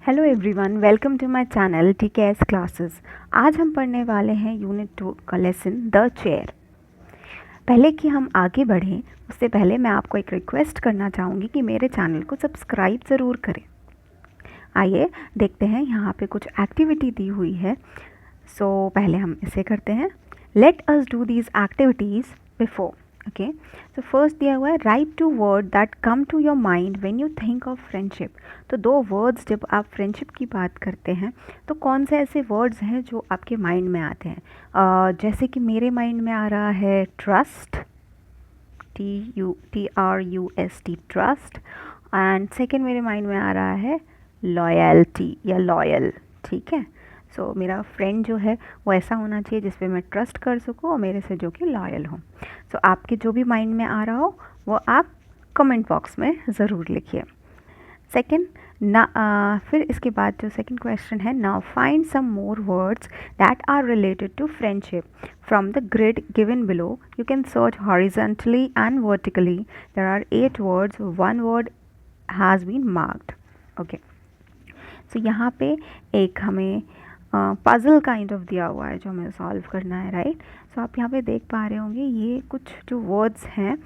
Hello everyone, welcome to my channel TKS classes. आज हम पढ़ने वाले हैं यूनिट 2 का लेसन द चेयर। पहले कि हम आगे बढ़ें उससे पहले मैं आपको एक रिक्वेस्ट करना चाहूँगी कि मेरे चैनल को सब्सक्राइब ज़रूर करें। आइए देखते हैं, यहाँ पे कुछ एक्टिविटी दी हुई है। सो पहले हम इसे करते हैं। Let us do these activities before. Okay, so first दिया हुआ है write two word that come to your mind when you think of friendship. तो दो वर्ड्स जब आप फ्रेंडशिप की बात करते हैं तो कौन से ऐसे वर्ड्स हैं जो आपके माइंड में आते हैं। जैसे कि मेरे माइंड में आ रहा है trust, TRUST, trust. And second मेरे माइंड में आ रहा है लॉयल्टी या लॉयल। ठीक है, सो मेरा फ्रेंड जो है वो ऐसा होना चाहिए जिस पे मैं ट्रस्ट कर सकूँ और मेरे से जो कि लॉयल हो। सो आपके जो भी माइंड में आ रहा हो वो आप कमेंट बॉक्स में ज़रूर लिखिए। सेकेंड फिर इसके बाद जो सेकेंड क्वेश्चन है, now find some more words that are related to friendship from the grid given below. You can search horizontally and vertically. There are 8 words, 1 word has been marked. Okay, so यहाँ पे एक हमें puzzle kind of दिया हुआ है जो हमें solve करना है, राइट। सो आप यहाँ पे देख पा रहे होंगे ये कुछ जो वर्ड्स हैं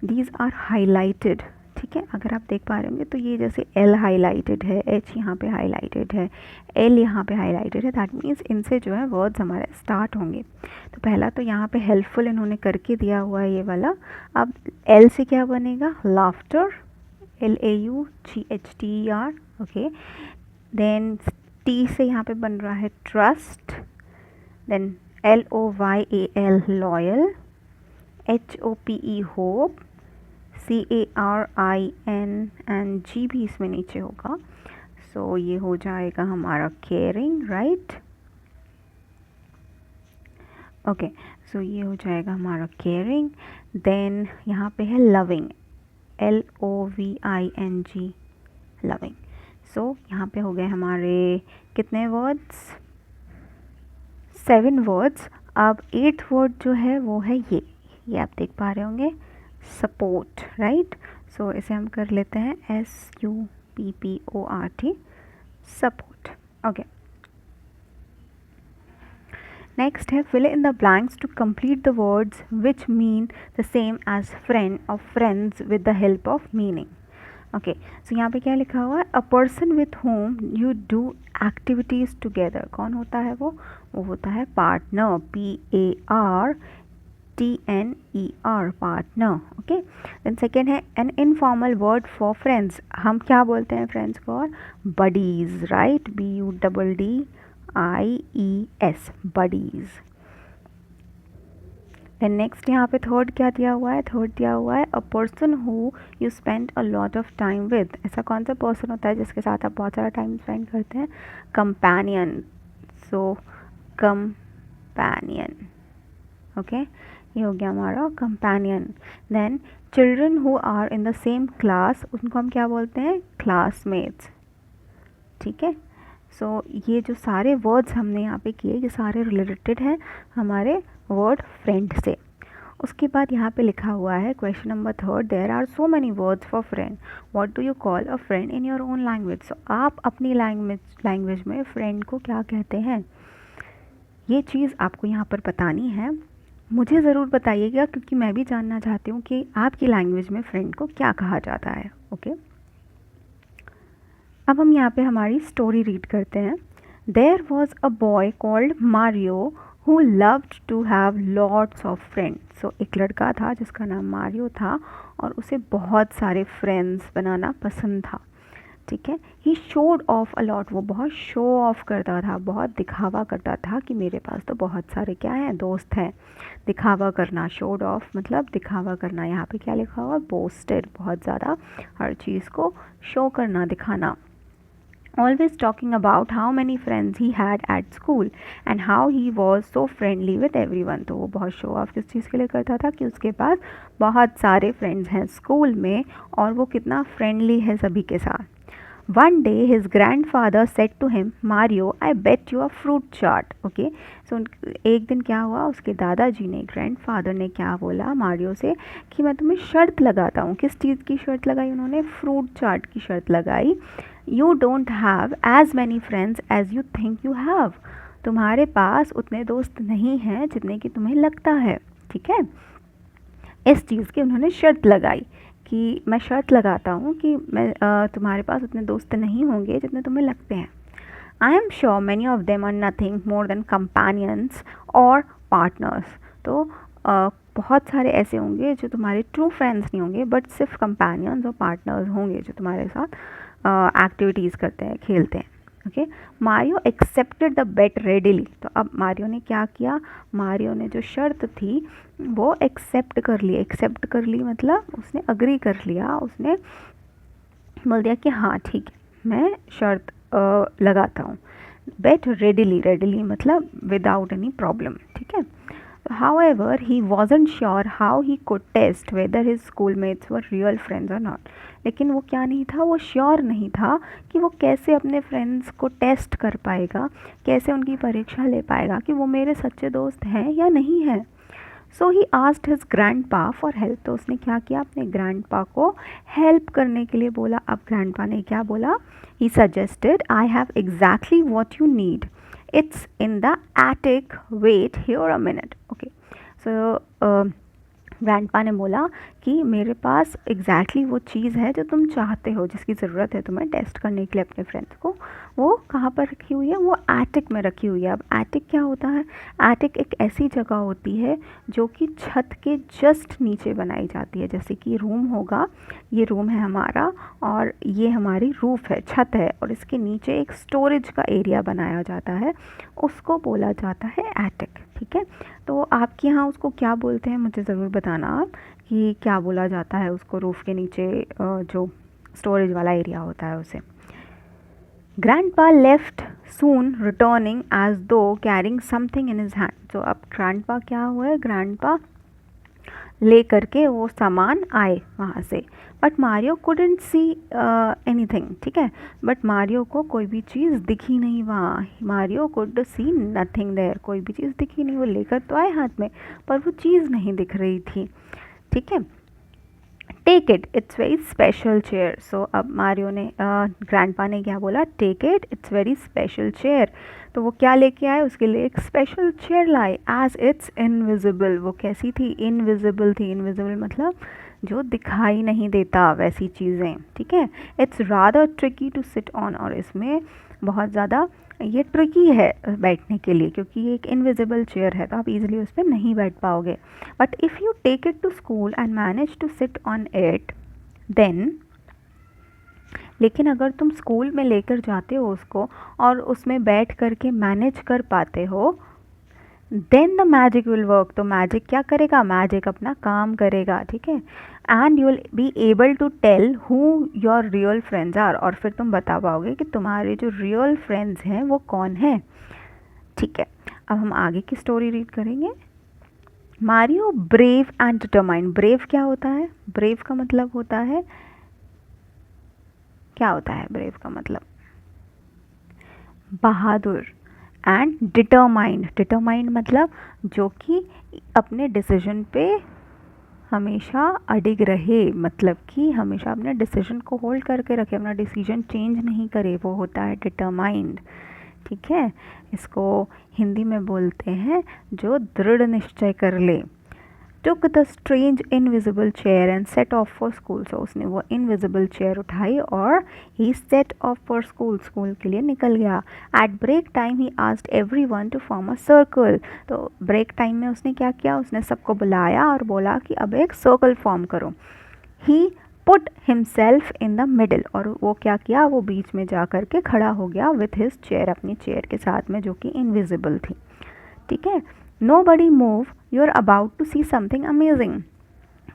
दीज आर हाईलाइटेड। ठीक है, अगर आप देख पा रहे होंगे तो ये जैसे L हाईलाइटेड है, H यहाँ पे हाईलाइटेड है, L यहाँ पे हाईलाइटेड है। दैट मीन्स इनसे जो है वर्ड्स हमारे स्टार्ट होंगे। तो पहला तो यहाँ पे हेल्पफुल इन्होंने करके दिया हुआ है ये वाला। अब L से क्या बनेगा? Laughter, LAUGHTER। Okay, then T से यहाँ पे बन रहा है trust, then LOYAL loyal, HOPE hope, CARIN and G भी इसमें नीचे होगा। सो ये हो जाएगा हमारा केयरिंग, राइट। ओके, सो ये हो जाएगा हमारा केयरिंग। देन यहाँ पे है लविंग, LOVING, लविंग। सो यहाँ पे हो गए हमारे कितने वर्ड्स? 7 वर्ड्स। अब 8th वर्ड जो है वो है ये आप देख पा रहे होंगे, सपोर्ट, राइट। सो इसे हम कर लेते हैं SUPPORT, सपोर्ट। ओके, नेक्स्ट है fill in the blanks to complete the words which mean the same as friend और friends with the help of meaning. Okay, so यहाँ पे क्या लिखा हुआ है? A person with whom you do activities together. कौन होता है वो होता है partner, PARTNER, partner. Okay, then second है an informal word for friends. हम क्या बोलते हैं फ्रेंड्स को? और buddies, right, BUDDIES, buddies. Then next यहाँ पे थर्ड क्या दिया हुआ है? थर्ड दिया हुआ है a person who you spend a lot of time with. ऐसा कौन सा पर्सन होता है जिसके साथ आप बहुत सारा टाइम स्पेंड करते हैं? कंपेनियन। सो कंपेनियन। ओके, ये हो गया हमारा companion. Then children who are in the same class, उनको हम क्या बोलते हैं? क्लासमेट्स। ठीक है, सो ये जो सारे वर्ड्स हमने यहाँ पे किए ये सारे रिलेटेड हैं हमारे वर्ड फ्रेंड से। उसके बाद यहाँ पे लिखा हुआ है question number 3, there are so many words for friend, what do you call a friend in your own language. So आप अपनी लैंग्वेज में फ्रेंड को क्या कहते हैं? ये चीज़ आपको यहाँ पर बतानी है। मुझे ज़रूर बताइएगा क्योंकि मैं भी जानना चाहती हूँ कि आपकी लैंग्वेज में फ्रेंड को क्या कहा जाता है। ओके, अब हम यहाँ पे हमारी स्टोरी रीड करते हैं। There was a boy called Mario who loved to have lots of friends. So एक लड़का था जिसका नाम मारियो था और उसे बहुत सारे फ्रेंड्स बनाना पसंद था। ठीक है, he showed of a lot, वो बहुत शो ऑफ करता था, बहुत दिखावा करता था कि मेरे पास तो बहुत सारे क्या हैं? दोस्त हैं। दिखावा करना, शोड ऑफ मतलब दिखावा करना। यहाँ पे क्या लिखा हुआ? बोस्टेड, बहुत ज़्यादा हर चीज़ को शो करना, दिखाना। Always talking about how many friends he had at school and how he was so friendly with everyone। तो वो बहुत शो ऑफ किस चीज़ के लिए करता था? कि उसके पास बहुत सारे फ्रेंड्स हैं स्कूल में और वो कितना फ्रेंडली है सभी के साथ। One day his grandfather said to him, Mario, I bet you a fruit chart. Okay, so एक दिन क्या हुआ, उसके दादाजी ने, ग्रैंडफादर ने क्या बोला मारियो से कि मैं तुम्हें शर्त लगाता हूँ. किस चीज़ की शर्त लगाई उन्होंने? फ्रूट चाट की शर्त लगाई. You don't have as many friends as you think you have. तुम्हारे पास उतने दोस्त नहीं हैं जितने कि तुम्हें लगता है. ठीक है, इस चीज़ की उन्होंने शर्त लगाई कि मैं शर्त लगाता हूँ कि मैं तुम्हारे पास उतने दोस्त नहीं होंगे जितने तुम्हें लगते हैं. I am sure many of them are nothing more than companions और पार्टनर्स. तो बहुत सारे ऐसे होंगे जो तुम्हारे ट्रू फ्रेंड्स नहीं होंगे, बट सिर्फ कंपेनियंस और पार्टनर्स होंगे जो तुम्हारे साथ एक्टिविटीज़ करते हैं, खेलते हैं. Okay, Mario accepted the bet readily. तो अब मारियो ने क्या किया? मारियो ने जो शर्त थी वो एक्सेप्ट कर ली. एक्सेप्ट कर ली मतलब उसने अग्री कर लिया, उसने बोल दिया कि हाँ ठीक है, मैं शर्त लगाता हूँ. बेट रेडिली, रेडिली मतलब विदाउट एनी प्रॉब्लम. ठीक है. However, he wasn't sure how he could test whether his schoolmates were real friends or not. लेकिन वो क्या नहीं था, वो श्योर नहीं था कि वो कैसे अपने फ्रेंड्स को टेस्ट कर पाएगा, कैसे उनकी परीक्षा ले पाएगा कि वो मेरे सच्चे दोस्त हैं या नहीं हैं. So he asked his grandpa for help. तो उसने क्या किया, अपने ग्रैंडपा को हेल्प करने के लिए बोला. अब ग्रैंडपा ने क्या बोला? He suggested, I have exactly what you need. It's in the attic. Wait here a minute. Okay. So grandpa ने बोला कि मेरे पास एग्जैक्टली वो चीज़ है जो तुम चाहते हो, जिसकी ज़रूरत है तुम्हें टेस्ट करने के लिए अपने फ्रेंड्स को. वो कहाँ पर रखी हुई है? वो एटिक में रखी हुई है. अब एटिक क्या होता है? एटिक एक ऐसी जगह होती है जो कि छत के जस्ट नीचे बनाई जाती है. जैसे कि रूम होगा, ये रूम है हमारा और ये हमारी रूफ है, छत है, और इसके नीचे एक स्टोरेज का एरिया बनाया जाता है, उसको बोला जाता है एटिक. ठीक है, तो आपके यहाँ उसको क्या बोलते हैं मुझे ज़रूर बताना आप कि क्या बोला जाता है उसको, रूफ़ के नीचे जो स्टोरेज वाला एरिया होता है उसे. ग्रैंडपा लेफ्ट सून रिटर्निंग एज दो carrying something in his hand. तो अब ग्रैंडपा क्या हुआ है, ग्रैंडपा ले करके वो सामान आए वहाँ से. But Mario couldn't see anything. ठीक है, बट मारियो को कोई भी चीज़ दिखी नहीं वहाँ. Mario could see nothing there. कोई भी चीज़ दिखी नहीं. वो लेकर तो आए हाथ में, पर वो चीज़ नहीं दिख रही थी. ठीक है. Take it, it's very special chair. So अब मारियो ने, ग्रैंडपा ने क्या बोला? Take it, it's very special chair. तो वो क्या लेके आए? उसके लिए एक स्पेशल चेयर लाए. As it's invisible. वो कैसी थी? इनविजिबल थी. इनविजिबल मतलब जो दिखाई नहीं देता वैसी चीज़ें. ठीक है. It's rather tricky to sit on. और इसमें बहुत ज़्यादा ये ट्रिकी है बैठने के लिए, क्योंकि ये एक इनविजिबल चेयर है, तो आप इजीली उस पर नहीं बैठ पाओगे. But if you take it to school and manage to sit on it then, लेकिन अगर तुम स्कूल में लेकर जाते हो उसको और उसमें बैठ करके मैनेज कर पाते हो, then the magic will work. तो मैजिक क्या करेगा? मैजिक अपना काम करेगा. ठीक है. And you will be able to tell who your real friends are. और फिर तुम बता पाओगे कि तुम्हारे जो रियल फ्रेंड्स हैं वो कौन हैं. ठीक है, अब हम आगे की स्टोरी रीड करेंगे. Mario brave and determined. Brave क्या होता है? ब्रेव का मतलब होता है, क्या होता है ब्रेव का मतलब? बहादुर. And determined. डिटरमाइंड मतलब जो कि अपने डिसीजन पे हमेशा अडिग रहे, मतलब कि हमेशा अपने डिसीजन को होल्ड करके रखे, अपना डिसीजन चेंज नहीं करे, वो होता है डिटरमाइंड. ठीक है, इसको हिंदी में बोलते हैं जो दृढ़ निश्चय कर ले. Took the strange invisible chair and set off for school. So उसने वो इनविजिबल चेयर उठाई और he set off for school. School के लिए निकल गया. At break time he asked everyone to form a circle. तो ब्रेक टाइम में उसने क्या किया? उसने सबको बुलाया और बोला कि अब एक सर्कल फॉर्म करो. He put himself in the middle. और वो क्या किया? वो बीच में जा कर के खड़ा हो गया विथ हिज चेयर, अपनी चेयर के साथ में, जो कि इनविजिबल थी. ठीक है. Nobody move, you're about to see something amazing.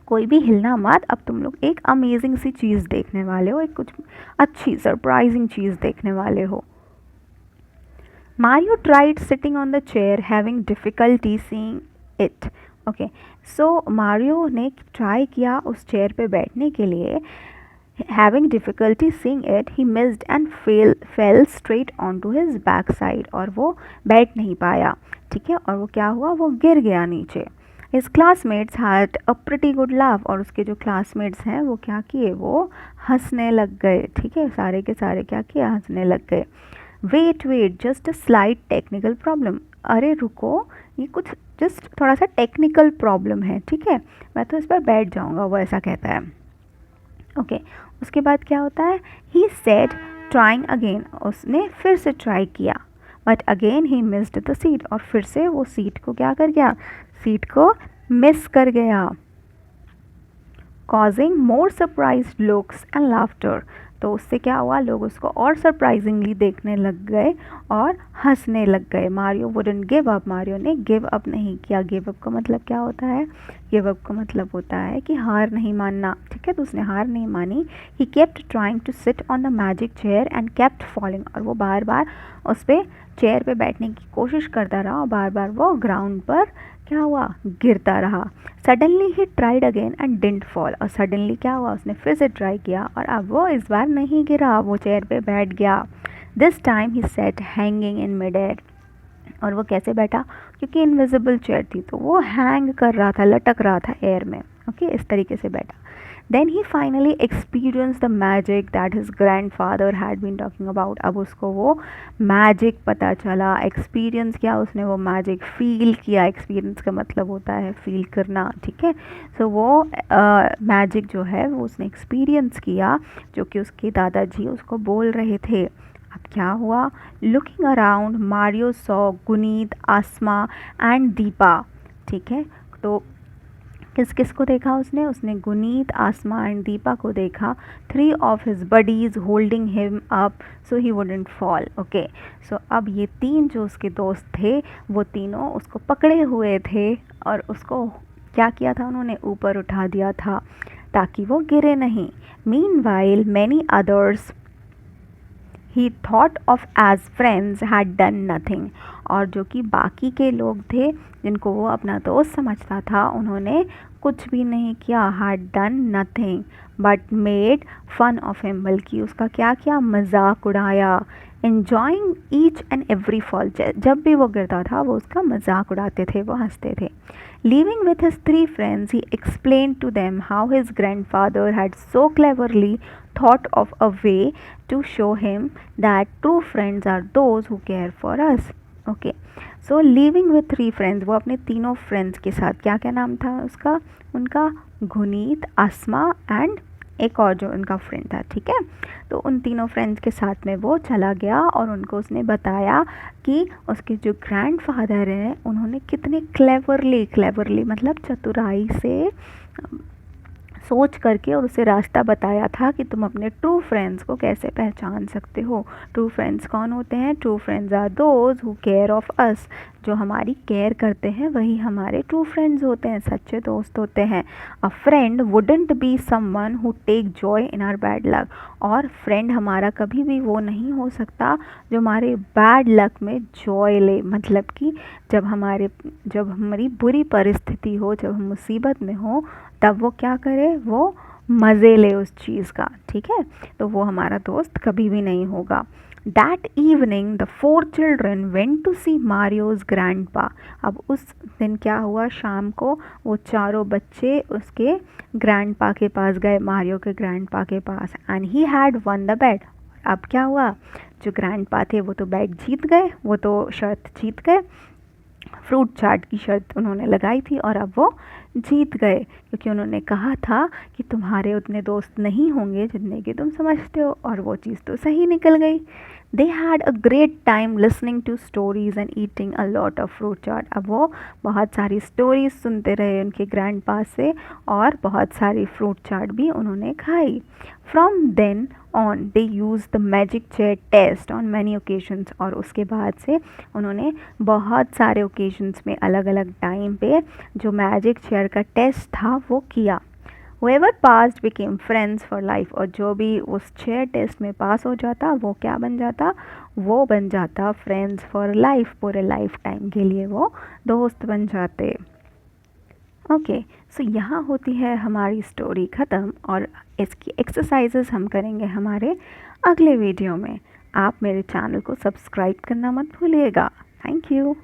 कोई भी हिलना मत, अब तुम लोग एक अमेजिंग सी चीज़ देखने वाले हो, एक कुछ अच्छी सरप्राइजिंग चीज़ देखने वाले हो. Mario tried sitting on the chair, having difficulty seeing it. Okay, so Mario ने ट्राई किया उस चेयर पे बैठने के लिए, Having difficulty seeing it, he missed and fell straight onto his backside, और वो बैठ नहीं पाया, ठीक है, और वो क्या हुआ, वो गिर गया नीचे. His classmates had a pretty good laugh, और उसके जो classmates हैं वो क्या किए, वो हंसने लग गए, ठीक है, सारे के सारे क्या किए, हंसने लग गए. Wait just a slight technical problem, अरे रुको, ये कुछ जस्ट थोड़ा सा टेक्निकल प्रॉब्लम है, ठीक है, मैं तो इस पर बैठ जाऊंगा, वो ऐसा कहता है. ओके उसके बाद क्या होता है, ही सेड ट्राइंग अगेन, उसने फिर से ट्राई किया, but again he missed the seat, और फिर से वो सीट को क्या कर गया, सीट को मिस कर गया. Causing more surprised looks and laughter, तो उससे क्या हुआ, लोग उसको और सरप्राइजिंगली देखने लग गए और हंसने लग गए. Mario wouldn't give up, Mario ने गिव अप नहीं किया. गिव अप का मतलब क्या होता है, गिव अप का मतलब होता है कि हार नहीं मानना, ठीक है, तो उसने हार नहीं मानी. He kept trying to sit on the magic chair and kept falling, और वो बार बार उस पर चेयर पे बैठने की कोशिश करता रहा और बार बार वो ग्राउंड पर क्या हुआ, गिरता रहा. Suddenly he tried again and didn't fall, और सडनली क्या हुआ, उसने फिर से ट्राई किया और अब वो इस बार नहीं गिरा, वो चेयर पे बैठ गया. This time he set hanging in mid air, और वो कैसे बैठा, क्योंकि इनविजिबल चेयर थी तो वो हैंग कर रहा था, लटक रहा था एयर में. ओके इस तरीके से बैठा. Then he finally experience the magic that his grandfather had been talking about, अब उसको वो मैजिक पता चला. एक्सपीरियंस किया उसने, वो मैजिक फील किया, एक्सपीरियंस का मतलब होता है फील करना, ठीक है, सो वो मैजिक जो है वो उसने एक्सपीरियंस किया, जो कि उसके दादाजी उसको बोल रहे थे. अब क्या हुआ, looking around Mario saw Guneet, Asma and Deepa, ठीक है, तो किस किस को देखा उसने, उसने गुनीत, आसमा एंड दीपा को देखा. 3 of his buddies holding him up so he wouldn't fall. Okay so अब ये 3 जो उसके दोस्त थे वो तीनों उसको पकड़े हुए थे और उसको क्या किया था, उन्होंने ऊपर उठा दिया था ताकि वो गिरे नहीं. Meanwhile many others he thought of as friends had done nothing, और जो कि बाकी के लोग थे जिनको वो अपना दोस्त समझता था उन्होंने कुछ भी नहीं किया. Had done nothing but made fun of him, बल्कि उसका क्या किया, मजाक उड़ाया. Enjoying each and every fall, जब भी वो गिरता था वो उसका मजाक उड़ाते थे, वो हंसते थे. Leaving with his 3 friends, he explained to them how his grandfather had so cleverly thought of a way to show him that true friends are those who care for us. Okay, so leaving with 3 friends, वो अपने तीनों friends के साथ, क्या क्या नाम था उसका, उनका गुनीत, आसमा एंड एक और जो उनका फ्रेंड था, ठीक है, तो उन तीनों फ्रेंड्स के साथ में वो चला गया और उनको उसने बताया कि उसके जो ग्रैंडफादर हैं उन्होंने कितने क्लेवरली मतलब चतुराई से सोच करके और उसे रास्ता बताया था कि तुम अपने ट्रू फ्रेंड्स को कैसे पहचान सकते हो. ट्रू फ्रेंड्स कौन होते हैं, true friends are those who care of us, जो हमारी केयर करते हैं वही हमारे ट्रू फ्रेंड्स होते हैं, सच्चे दोस्त होते हैं. A friend wouldn't be someone who take joy in our bad luck, और फ्रेंड हमारा कभी भी वो नहीं हो सकता जो हमारे बैड लक में जॉय ले, मतलब कि जब हमारी बुरी परिस्थिति हो, जब हम मुसीबत में हो तब वो क्या करे, वो मज़े ले उस चीज़ का, ठीक है, तो वो हमारा दोस्त कभी भी नहीं होगा. That evening the 4 children went to see Mario's grandpa, अब उस दिन क्या हुआ, शाम को वो चारों बच्चे उसके ग्रैंडपा के पास गए, मारियो के ग्रैंडपा के पास. And he had won the bet, अब क्या हुआ, जो ग्रैंडपा थे वो तो बेट जीत गए, वो तो शर्त जीत गए, फ्रूट चाट की शर्त उन्होंने लगाई थी और अब वो जीत गए, क्योंकि उन्होंने कहा था कि तुम्हारे उतने दोस्त नहीं होंगे जितने कि तुम समझते हो, और वो चीज़ तो सही निकल गई. They had a great time listening to stories and eating a lot of fruit chaat, अब वो बहुत सारी स्टोरीज सुनते रहे उनके ग्रैंड पास से और बहुत सारी फ्रूट चाट भी उन्होंने खाई. From then on they use the magic chair test on many occasions, और उसके बाद से उन्होंने बहुत सारे ओकेजन्स में अलग अलग टाइम पे जो मैजिक चेयर का टेस्ट था वो किया. Whoever passed became friends for life, और जो भी उस चेयर टेस्ट में पास हो जाता वो क्या बन जाता, वो बन जाता फ्रेंड्स फॉर लाइफ, पूरे लाइफ टाइम के लिए वो दोस्त बन जाते. ओके सो यहाँ होती है हमारी स्टोरी ख़त्म और इसकी एक्सरसाइजेस हम करेंगे हमारे अगले वीडियो में। आप मेरे चैनल को सब्सक्राइब करना मत भूलिएगा। Thank you.